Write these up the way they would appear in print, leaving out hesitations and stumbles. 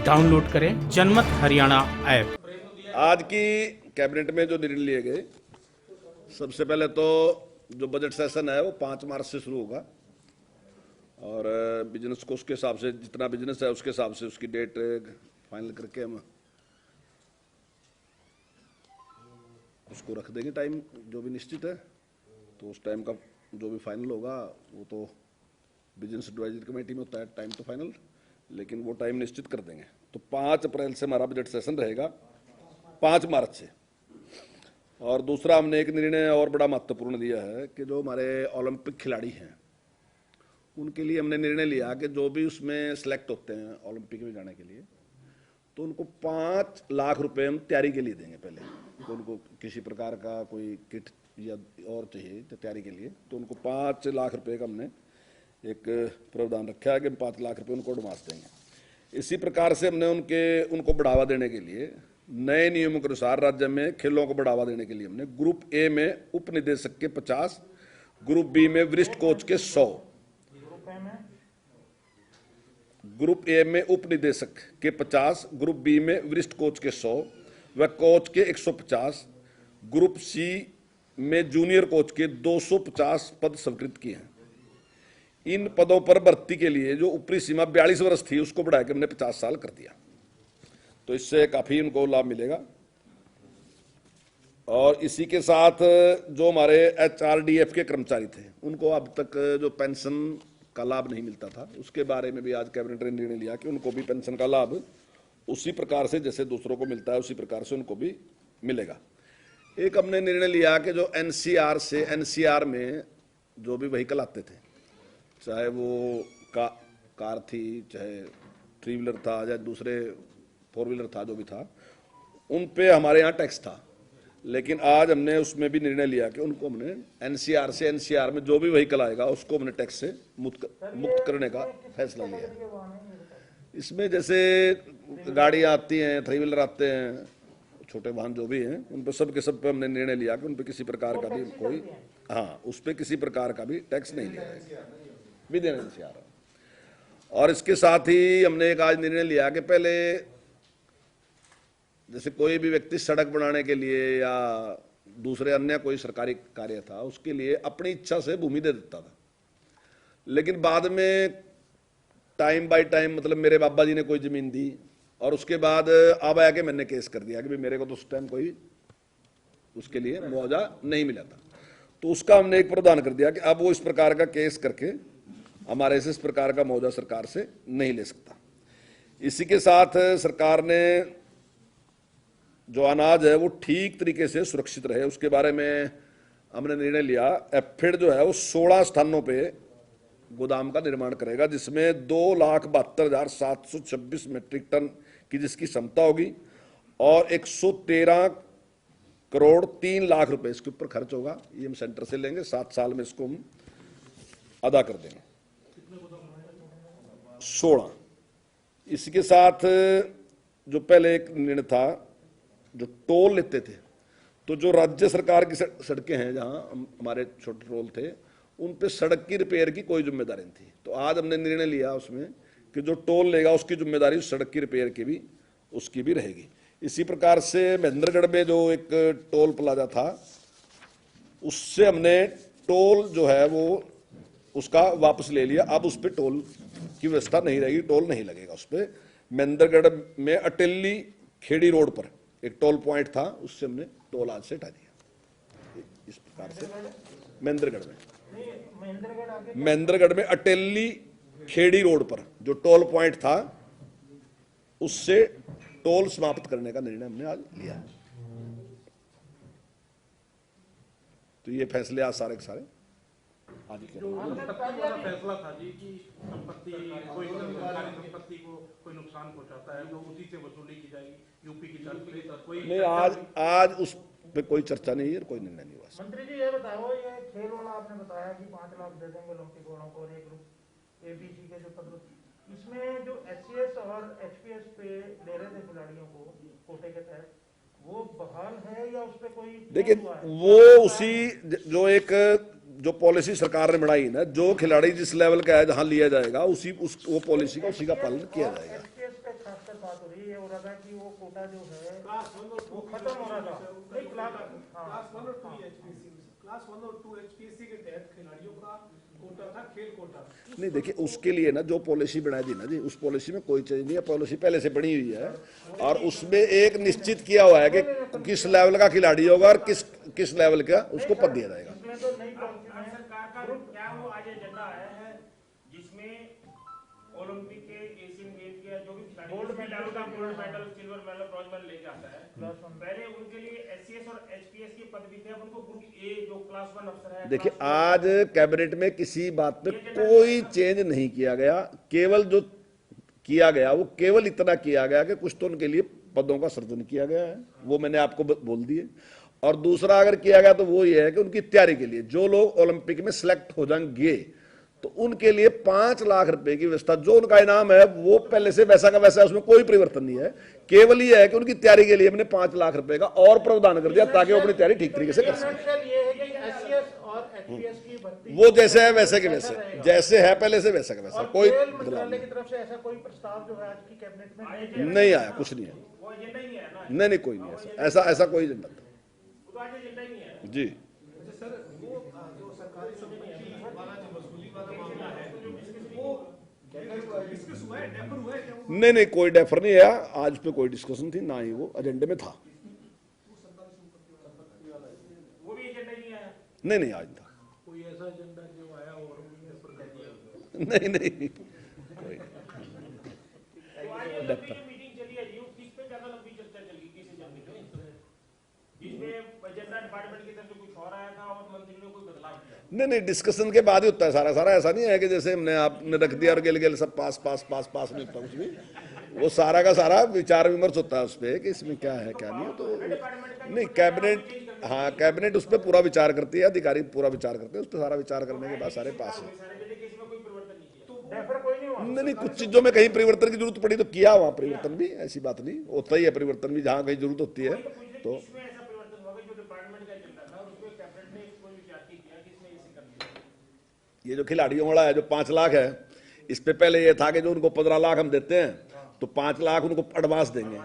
Download करें जनमत Haryana app. आज की कैबिनेट में जो निर्णय लिए गए, सबसे पहले तो जो बजट सेशन है वो 5 मार्च से शुरू होगा और बिजनेस को उसके हिसाब से, जितना बिजनेस है उसके हिसाब से उसकी डेट फाइनल करके हम उसको रख देंगे टाइम जो भी निश्चित है। तो उस टाइम का जो भी फाइनल होगा वो तो बिजनेस एडवाइजरी कमेटी में होता है टाइम तो फाइनल, लेकिन वो टाइम निश्चित कर देंगे। तो 5 अप्रैल से हमारा बजट सेशन रहेगा, 5 मार्च से। और दूसरा हमने एक निर्णय और बड़ा महत्वपूर्ण लिया है कि जो हमारे ओलंपिक खिलाड़ी हैं उनके लिए हमने निर्णय लिया कि जो भी उसमें सेलेक्ट होते हैं ओलंपिक में जाने के लिए, तो उनको 5 लाख रुपए हम तैयारी के लिए देंगे। पहले तो उनको किसी प्रकार का कोई किट या और चाहिए तो तैयारी के लिए, तो उनको 5 लाख रुपए का हमने एक प्रावधान रखा है कि 5 लाख रुपए उनको एडवांस देंगे। इसी प्रकार से हमने उनको बढ़ावा देने के लिए नए नियमों के अनुसार राज्य में खेलों को बढ़ावा देने के लिए हमने ग्रुप ए में उप निदेशक के 50, ग्रुप बी में वरिष्ठ कोच के 100, ग्रुप ए में उप निदेशक के 50, ग्रुप बी में वरिष्ठ कोच के 100 व कोच के 150, ग्रुप सी में जूनियर कोच के 250 पद स्वीकृत किए हैं। इन पदों पर भर्ती के लिए जो ऊपरी सीमा 42 वर्ष थी उसको बढ़ाकर हमने 50 साल कर दिया, तो इससे काफी उनको लाभ मिलेगा। और इसी के साथ जो हमारे HRDF के कर्मचारी थे उनको अब तक जो पेंशन का लाभ नहीं मिलता था, उसके बारे में भी आज कैबिनेट ने निर्णय लिया कि उनको भी पेंशन का लाभ उसी प्रकार से जैसे दूसरों को मिलता है उसी प्रकार से उनको भी मिलेगा। एक हमने निर्णय लिया कि जो NCR से NCR में जो भी व्हीकल आते थे, चाहे वो कार थी, चाहे 3 व्हीलर था, या दूसरे 4 व्हीलर था, जो भी था, उन पे हमारे यहाँ टैक्स था। लेकिन आज हमने उसमें भी निर्णय लिया कि उनको हमने NCR से NCR में जो भी व्हीकल आएगा उसको हमने टैक्स से मुक्त करने का फैसला लिया। इसमें जैसे गाड़ियाँ आती हैं, 3 व्हीलर आते हैं, छोटे वाहन जो भी हैं, उन पर सब के सब पे हमने निर्णय लिया कि उन पर किसी प्रकार का भी कोई उस पर किसी प्रकार का भी टैक्स नहीं लिया जाएगा विद NCR। और इसके साथ ही हमने एक आज निर्णय लिया कि पहले जैसे कोई भी व्यक्ति सड़क बनाने के लिए या दूसरे अन्य कोई सरकारी कार्य था उसके लिए अपनी इच्छा से भूमि दे देता था, लेकिन बाद में टाइम बाय टाइम, मतलब मेरे बाबा जी ने कोई जमीन दी और उसके बाद अब आके मैंने केस कर दिया कि भाई मेरे को तो उस टाइम कोई उसके लिए मुआवजा नहीं मिला था, तो उसका हमने एक प्रावधान कर दिया कि अब वो इस प्रकार का केस करके हमारे से इस प्रकार का मुआवजा सरकार से नहीं ले सकता। इसी के साथ सरकार ने जो अनाज है वो ठीक तरीके से सुरक्षित रहे उसके बारे में हमने निर्णय लिया। एफेड जो है वो 16 स्थानों पे गोदाम का निर्माण करेगा, जिसमें 2,72,726 मीट्रिक टन की जिसकी क्षमता होगी और 113 करोड़ 3 लाख रुपए इसके ऊपर खर्च होगा। ये हम सेंटर से लेंगे, 7 साल में इसको हम अदा कर देंगे। 16। इसके साथ जो पहले एक निर्णय था, जो टोल लेते थे, तो जो राज्य सरकार की सड़कें हैं जहां हमारे छोटे टोल थे, उन पे सड़क की रिपेयर की कोई जिम्मेदारी नहीं थी। तो आज हमने निर्णय लिया उसमें कि जो टोल लेगा उसकी जिम्मेदारी सड़क की रिपेयर की भी उसकी भी रहेगी। इसी प्रकार से महेंद्रगढ़ में जो एक टोल प्लाजा था उससे हमने टोल जो है वो उसका वापस ले लिया, अब उस पर टोल की व्यवस्था नहीं रहेगी, टोल नहीं लगेगा उस पर। महेंद्रगढ़ में अटेली खेड़ी रोड पर एक टोल पॉइंट था, उससे हमने टोल आज से हटा दिया। इस प्रकार से महेंद्रगढ़ में अटेली खेड़ी रोड पर जो टोल पॉइंट था उससे टोल समाप्त करने का निर्णय हमने आज लिया है। तो ये फैसले आज सारे के सारे आज फैसला था जी कि संपत्ति कोई सरकारी संपत्ति को कोई नुकसान पहुंचाता है तो उसी से वसूली की जाएगी, यूपी की तरफ से कोई नहीं, आज उस पे कोई चर्चा नहीं है, कोई निर्णय नहीं हुआ। मंत्री जी ये बताओ, ये खेल वाला आपने बताया कि 5 लाख दे देंगे ओलंपिक वालों को और एक ग्रुप ABC के जो पद, इसमें जो SCS और HPS पे ले रहे थे खिलाड़ियों को कोटे के तहत, वो बहाल है या उस पर कोई? देखिए, वो उसी जो एक जो पॉलिसी सरकार ने बनाई ना, जो खिलाड़ी जिस लेवल का है जहां लिया जाएगा वो पॉलिसी का उसी का पालन किया जाएगा। बात हो रही है, ये हो रहा था कि वो कोटा जो है क्लास 1 और 2 वो खत्म हो रहा था। नहीं, क्लास क्लास 1 और 2 एचपीएससी क्लास 1 और 2 एचपीएससी के तहत खिलाड़ियों का कोटा था, खेल कोटा। नहीं देखिए, उसके लिए ना जो पॉलिसी बनाई थी ना जी, उस पॉलिसी में कोई चेंज नहीं है, पॉलिसी पहले से बनी हुई है और उसमें एक निश्चित किया हुआ है कि किस लेवल का खिलाड़ी होगा और किस लेवल का उसको पद दिया जाएगा। इसमें तो नई पॉलिसी में सरकार का क्या वो आज एजेंडा आया है जिसमें ओलंपिक के, एशियन गेम के जो भी खिलाड़ी गोल्ड मेडल का gold medal, silver medal, bronze medal लेके आता है, पहले उनके लिए एससीएस और एचपीएस के पद भी थे, अब उनको ग्रुप ए जो क्लास 1 अफसर है। देखिए, आज कैबिनेट में किसी बात पे कोई चेंज नहीं किया गया, केवल जो किया गया वो केवल इतना किया गया कि कुछ तो उनके लिए पदों का सृजन किया गया है, वो मैंने आपको बोल दिए। और दूसरा अगर किया गया तो वो ये है कि उनकी तैयारी के लिए जो लोग ओलंपिक में सिलेक्ट हो जाएंगे तो उनके लिए 5 लाख रुपए की व्यवस्था, जो उनका इनाम है वो पहले से वैसा का वैसा है, उसमें कोई परिवर्तन नहीं है, केवल ये है कि उनकी तैयारी के लिए हमने 5 लाख रुपए का और प्रावधान कर दिया ताकि वो अपनी तैयारी ठीक तरीके से कर सके। ये है कि एससीएस और एचपीएस की भर्ती वो जैसे है वैसे के वैसे, जैसे है पहले से वैसा का वैसा, और कोई खेल बदलाव मंत्रालय नहीं। की तरफ से ऐसा कोई प्रस्ताव जो है आज की कैबिनेट में नहीं आया, कुछ नहीं है, वो एजेंडा ही नहीं है ना, नहीं कोई नहीं, ऐसा कोई एजेंडा नहीं। वो तो आज एजेंडा ही नहीं है। जी सर वो जो सरकारी समिति वाला जो वसूली वाला मामला है वो डिस्कस हुआ है, डेफर हुआ है क्या वो? नहीं कोई डेफर नहीं है, आज पे कोई डिस्कशन थी ना ही वो एजेंडे में था। वो भी एजेंडा ही नहीं आया। नहीं आज था, कोई ऐसा एजेंडा जो आया और पेपर कर दिया। नहीं कोई तो आज ये लंबी जो मीटिंग चली है जी, किस पे ज्यादा लंबी चर्चा चली, किस एजेंडे पे, जिसमें एजेंडा डिपार्टमेंट की तरफ से कुछ और आया था और मंत्री ने कोई बदलाव किया? नहीं डिस्कशन के बाद ही होता है सारा, ऐसा नहीं है कि जैसे हमने आपने रख दिया और गेल सब पास नहीं होता कुछ भी, वो सारा का सारा विचार विमर्श होता है उस पर कि इसमें क्या है क्या नहीं है। तो नहीं कैबिनेट, हाँ कैबिनेट उस पर पूरा विचार करती है, अधिकारी पूरा विचार करते हैं, उस पर सारा विचार करने के बाद सारे पास है। सारे बेटे केस में कोई परिवर्तन नहीं किया। डेफर कोई नहीं हुआ। नहीं कुछ चीजों में कहीं परिवर्तन की जरूरत पड़ी तो किया वहां परिवर्तन भी, ऐसी बात नहीं, होता ही है परिवर्तन भी जहां कहीं जरूरत होती है। तो इसमें ऐसा परिवर्तन हुआ जो डिपार्टमेंट का एजेंडा था और उसमें कैबिनेट ने कोई विचार नहीं किया कि इसमें ऐसे कर दिया। ये जो खिलाड़ियों वाला है जो 5 लाख है, इस पे पहले ये था कि जो उनको 15 लाख हम देते हैं तो 5 लाख उनको एडवांस देंगे,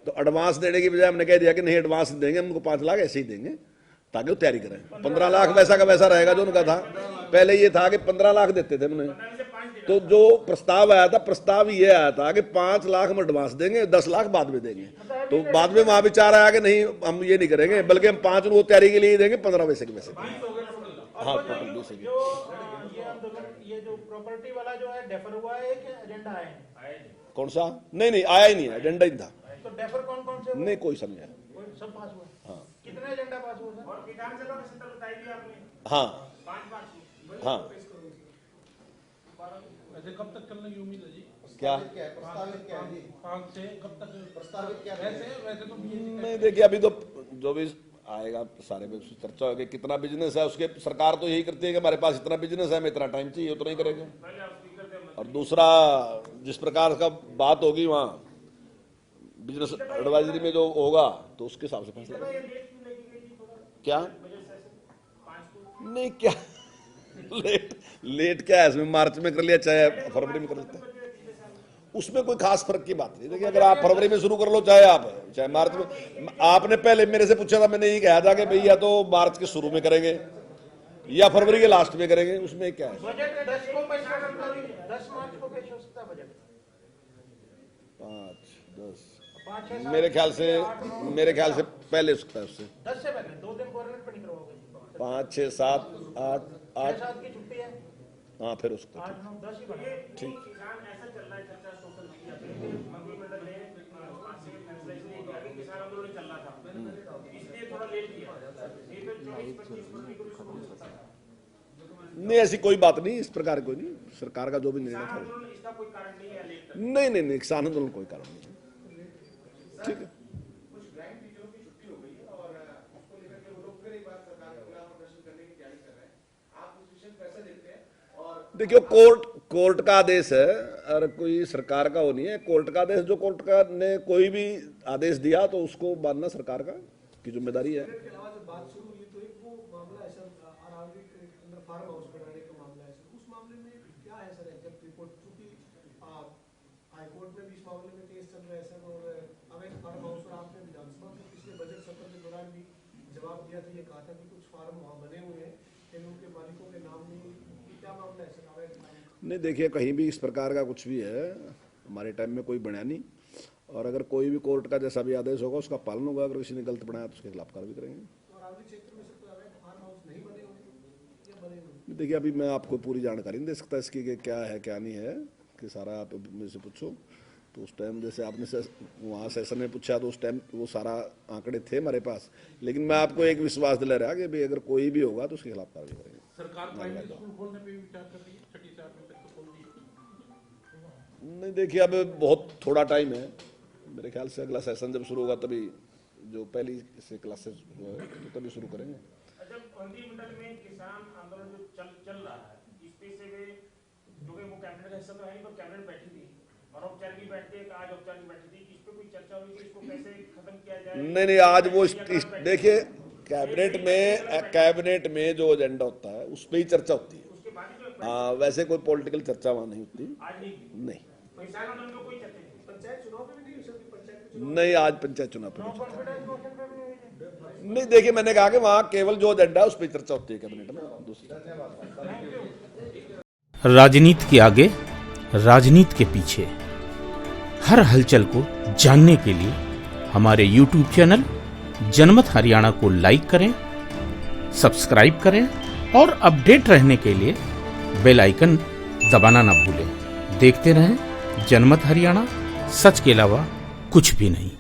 तो एडवांस देने की बजाय हमने कह दिया कि नहीं एडवांस देंगे, हम उनको 5 लाख ऐसे ही देंगे ताकि वो तैयारी करें। 15 लाख वैसा का वैसा रहेगा जो उनका था पहले। ये था कि 15 लाख देते थे हमने, तो जो प्रस्ताव आया था, प्रस्ताव ये आया था कि 5 लाख हम एडवांस देंगे, 10 लाख बाद में देंगे। तो बाद में वहां विचार आया कि नहीं हम ये नहीं करेंगे, बल्कि हम 5 उनको तैयारी के लिए ही देंगे, 15 वैसे के वैसे। हाँ टोटल 20 जो ये आंदोलन, ये जो प्रॉपर्टी वाला जो है डेफर हुआ है कि एजेंडा आए हैं? कौन सा? नहीं आया ही नहीं है, एजेंडा ही था। तो डेफर कौन से हुए? नहीं कोई समझ आया। सब पास हुए। हाँ कितने एजेंडा पास हुए सर? और विधानसभा का सत्र बताई दिया आपने, हाँ 5 हाँ वैसे कब तक चलने की उम्मीद है जी? क्या? 5 से कब तक प्रस्तावित क्या? वैसे तो बीजेपी नहीं देखिए, अभी तो जो भी आएगा सारे में चर्चा होगी, कितना बिजनेस है उसके, सरकार तो यही करती है कि हमारे पास इतना बिजनेस है, हमें इतना टाइम चाहिए, उतना ही करेंगे। और दूसरा जिस प्रकार का बात होगी वहाँ बिजनेस एडवाइजरी में जो होगा तो उसके हिसाब से फैसला। क्या? नहीं क्या लेट क्या है इसमें, मार्च में कर लिया चाहे फरवरी में कर लेते हैं, उसमें कोई खास फर्क की बात नहीं। देखिए अगर आप फरवरी में शुरू कर लो चाहे मार्च में, आपने पहले मेरे से पूछा था, मैंने यही कहा था कि भई या तो मार्च के शुरू में करेंगे या फरवरी के लास्ट में करेंगे, उसमें क्या है। बजट 10 को पेश कर सकता है, 10 मार्च को पेश हो सकता है बजट। 5, 10 5, 6, मेरे ख्याल से पहले हो सकता है उससे। 10 से पहले 2 दिन गवर्नमेंट पे नहीं करवाओगे। 5, 6, 7, 8 7 की छुट्टी है, हाँ फिर हो सकता है। 8, 9, 10 ही बने। ठीक। किसान ऐसा चल रहा है चर्चा सोशल मीडिया पे, मंत्रिमंडल ने आज से फैसला इसलिए किया कि किसान आंदोलन चल रहा था, इसलिए थोड़ा लेट किया, नहीं तो 24-25 फरवरी को भी शुरू हो सकता था। नहीं ऐसी कोई बात नहीं, इस प्रकार कोई नहीं, सरकार का जो भी निर्णय था। आंदोलन इसका कोई कारण नहीं है लेट करने का। नहीं किसान आंदोलन कोई कारण नहीं। ठीक है, कुछ ग्रांड टीचरों की छुट्टी हो गई है और उसको लेकर के वो लोग फिर एक बार सरकार के खिलाफ प्रदर्शन करने की तैयारी कर रहे हैं, आप उस विषय में कैसे देखते हैं? और देखियो कोर्ट का आदेश है और कोई सरकार का वो नहीं है। कोर्ट का आदेश, जो कोर्ट का ने कोई भी आदेश दिया तो उसको मानना सरकार का की जिम्मेदारी है। के अलावा जब बात शुरू हुई तो एक वो मामला है सर, अरावली के अंदर फार्म हाउस बनाने का मामला है सर, उस मामले में क्या है सर एग्जैक्ट रिपोर्ट? क्योंकि हाईकोर्ट में भी इस मामले में केस चल रहा है सर, फार्म वहाँ बने हुए हैं, लेकिन उनके मालिकों के नाम नहीं, क्या मामला है सर? अवैध नाम नहीं देखिए, कहीं भी इस प्रकार का कुछ भी है हमारे टाइम में कोई बना नहीं, और अगर कोई भी कोर्ट का जैसा भी आदेश होगा उसका पालन होगा। अगर किसी ने गलत बनाया तो उसके खिलाफ कार्रवाई करेंगे। और आवली क्षेत्र में सर कोई अवैध फार्म हाउस नहीं बने हुए या बने हुए? देखिए, अभी मैं आपको पूरी जानकारी नहीं दे सकता इसकी कि क्या है क्या नहीं है, कि सारा आप मेरे से पूछो। तो उस टाइम जैसे आपने वहाँ सेशन में पूछा तो उस टाइम वो सारा आंकड़े थे हमारे पास, लेकिन मैं आपको एक विश्वास दिला रहा कि भाई अगर कोई भी होगा तो उसके खिलाफ कार्रवाई करेंगे। सरकार प्राइमरी स्कूल खोलने पे भी विचार कर रही है, छठी 7वीं तक तो खोल दी। नहीं देखिए, अब बहुत थोड़ा टाइम है, मेरे ख्याल से अगला सेशन जब शुरू होगा तभी जो पहली से क्लासेस जो है तो तभी शुरू करेंगे। जब मंत्रिमंडल में किसान आंदोलन जो चल रहा है, इस पे से वे जो कि वो कैबिनेट का हिस्सा तो है नहीं, पर कैबिनेट बैठी थी और औपचारिक बैठती है, आज औपचारिक बैठी थी, इस पे कोई चर्चा हुई कि इसको कैसे खत्म किया जाए? नहीं, आज वो देखिए कैबिनेट में जो एजेंडा होता है उस पर ही चर्चा होती है। उसके बाद ही जो हाँ, वैसे कोई पॉलिटिकल चर्चा वहाँ नहीं होती। आज नहीं किसान आंदोलन में कोई चर्चा नहीं। पंचायत चुनाव में भी नहीं हुई सर? पंचायत नहीं, आज पंचायत चुनाव पर नहीं चर्चा। कॉन्फिडेंस मोशन पे भी हुई है। नहीं देखिए, मैंने कहा कि वहाँ केवल जो एजेंडा है उस पर चर्चा होती है कैबिनेट में। दूसरी राजनीति के आगे, राजनीति के पीछे, हर हलचल को जानने के लिए हमारे YouTube चैनल जनमत हरियाणा को लाइक करें, सब्सक्राइब करें और अपडेट रहने के लिए बेल आइकन दबाना ना भूलें। देखते रहें जनमत हरियाणा, सच के अलावा कुछ भी नहीं।